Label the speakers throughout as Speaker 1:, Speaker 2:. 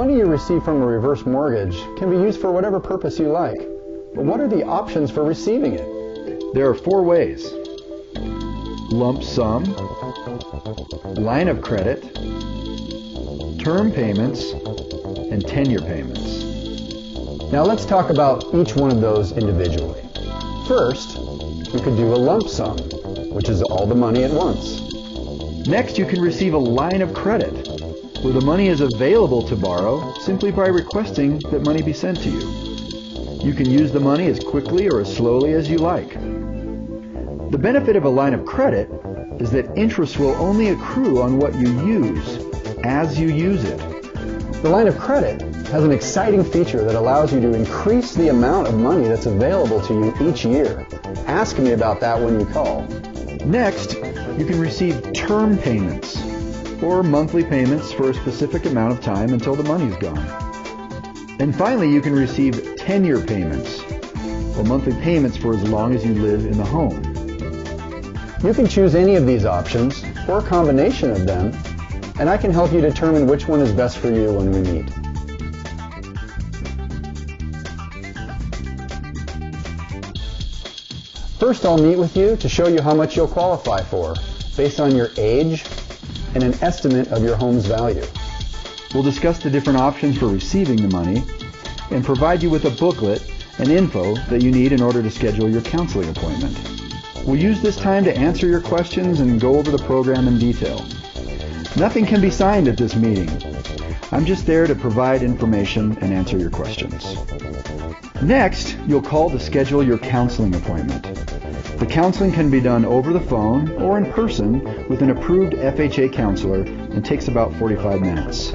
Speaker 1: money you receive from a reverse mortgage can be used for whatever purpose you like. But what are the options for receiving it?
Speaker 2: There are 4 ways: lump sum, line of credit, term payments, and tenure payments.
Speaker 1: Now let's talk about each one of those individually. First, you could do a lump sum, which is all the money at once.
Speaker 2: Next, you can receive a line of credit, where the money is available to borrow simply by requesting that money be sent to you. You can use the money as quickly or as slowly as you like. The benefit of a line of credit is that interest will only accrue on what you use as you use it.
Speaker 1: The line of credit has an exciting feature that allows you to increase the amount of money that's available to you each year. Ask me about that when you call.
Speaker 2: Next, you can receive term payments, or monthly payments for a specific amount of time until the money is gone. And finally, you can receive tenure payments, or monthly payments for as long as you live in the home.
Speaker 1: You can choose any of these options, or a combination of them, and I can help you determine which one is best for you when we meet. First, I'll meet with you to show you how much you'll qualify for, based on your age and an estimate of your home's value.
Speaker 2: We'll discuss the different options for receiving the money and provide you with a booklet and info that you need in order to schedule your counseling appointment. We'll use this time to answer your questions and go over the program in detail. Nothing can be signed at this meeting. I'm just there to provide information and answer your questions. Next, you'll call to schedule your counseling appointment. The counseling can be done over the phone or in person with an approved FHA counselor and takes about 45 minutes.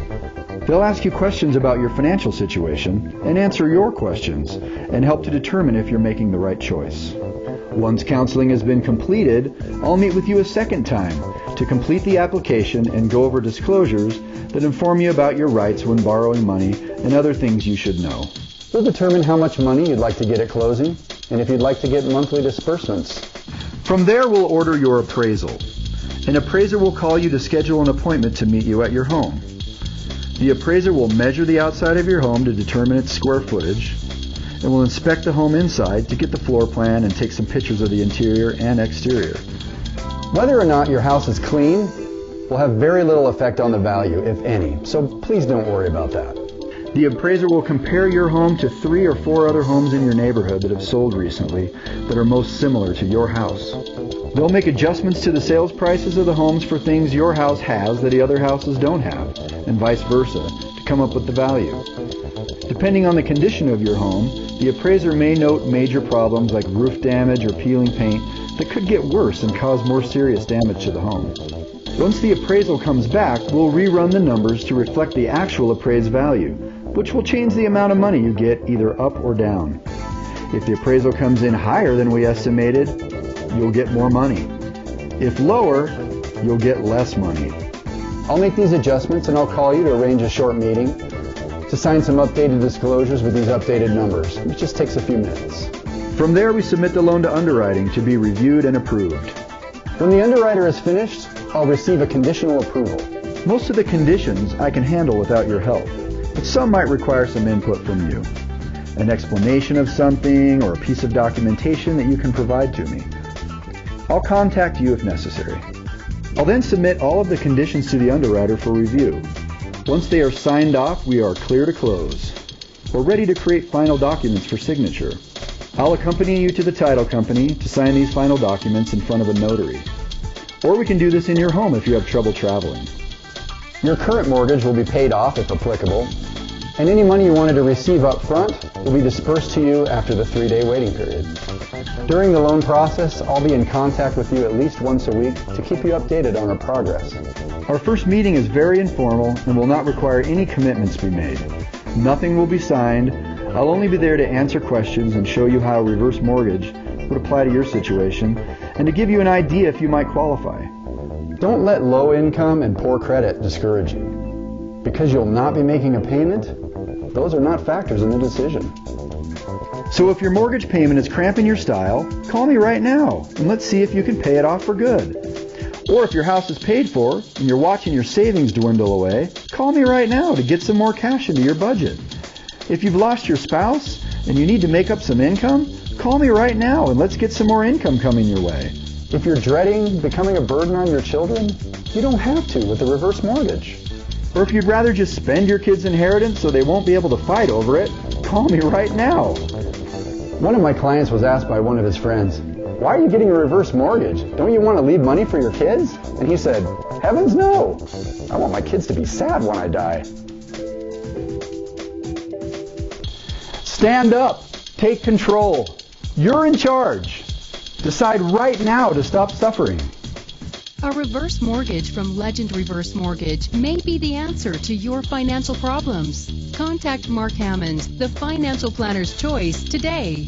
Speaker 2: They'll ask you questions about your financial situation and answer your questions and help to determine if you're making the right choice. Once counseling has been completed, I'll meet with you a second time to complete the application and go over disclosures that inform you about your rights when borrowing money and other things you should know.
Speaker 1: We'll determine how much money you'd like to get at closing and if you'd like to get monthly disbursements.
Speaker 2: From there, we'll order your appraisal. An appraiser will call you to schedule an appointment to meet you at your home. The appraiser will measure the outside of your home to determine its square footage and will inspect the home inside to get the floor plan and take some pictures of the interior and exterior.
Speaker 1: Whether or not your house is clean will have very little effect on the value, if any, so please don't worry about that.
Speaker 2: The appraiser will compare your home to 3 or 4 other homes in your neighborhood that have sold recently that are most similar to your house. They'll make adjustments to the sales prices of the homes for things your house has that the other houses don't have, and vice versa, to come up with the value. Depending on the condition of your home, the appraiser may note major problems like roof damage or peeling paint that could get worse and cause more serious damage to the home. Once the appraisal comes back, we'll rerun the numbers to reflect the actual appraised value, which will change the amount of money you get either up or down. If the appraisal comes in higher than we estimated, you'll get more money. If lower, you'll get less money.
Speaker 1: I'll make these adjustments and I'll call you to arrange a short meeting to sign some updated disclosures with these updated numbers. It just takes a few minutes.
Speaker 2: From there, we submit the loan to underwriting to be reviewed and approved.
Speaker 1: When the underwriter is finished, I'll receive a conditional approval.
Speaker 2: Most of the conditions I can handle without your help, but some might require some input from you. An explanation of something or a piece of documentation that you can provide to me. I'll contact you if necessary. I'll then submit all of the conditions to the underwriter for review. Once they are signed off, we are clear to close. We're ready to create final documents for signature. I'll accompany you to the title company to sign these final documents in front of a notary. Or we can do this in your home if you have trouble traveling.
Speaker 1: Your current mortgage will be paid off if applicable, and any money you wanted to receive up front will be dispersed to you after the 3-day waiting period. During the loan process, I'll be in contact with you at least once a week to keep you updated on our progress.
Speaker 2: Our first meeting is very informal and will not require any commitments be made. Nothing will be signed. I'll only be there to answer questions and show you how a reverse mortgage would apply to your situation and to give you an idea if you might qualify.
Speaker 1: Don't let low income and poor credit discourage you. Because you'll not be making a payment, those are not factors in the decision.
Speaker 2: So if your mortgage payment is cramping your style, call me right now and let's see if you can pay it off for good. Or if your house is paid for and you're watching your savings dwindle away, Call me right now to get some more cash into your budget. If you've lost your spouse and you need to make up some income, call me right now and let's get some more income coming your way.
Speaker 1: If you're dreading becoming a burden on your children, you don't have to with a reverse mortgage.
Speaker 2: Or if you'd rather just spend your kids' inheritance so they won't be able to fight over it, call me right now.
Speaker 1: One of my clients was asked by one of his friends, "Why are you getting a reverse mortgage? Don't you want to leave money for your kids?" And he said, "Heavens no! I want my kids to be sad when I die."
Speaker 2: Stand up. Take control. You're in charge. Decide right now to stop suffering.
Speaker 3: A reverse mortgage from Legend Reverse Mortgage may be the answer to your financial problems. Contact Mark Hammond, the financial planner's choice, today.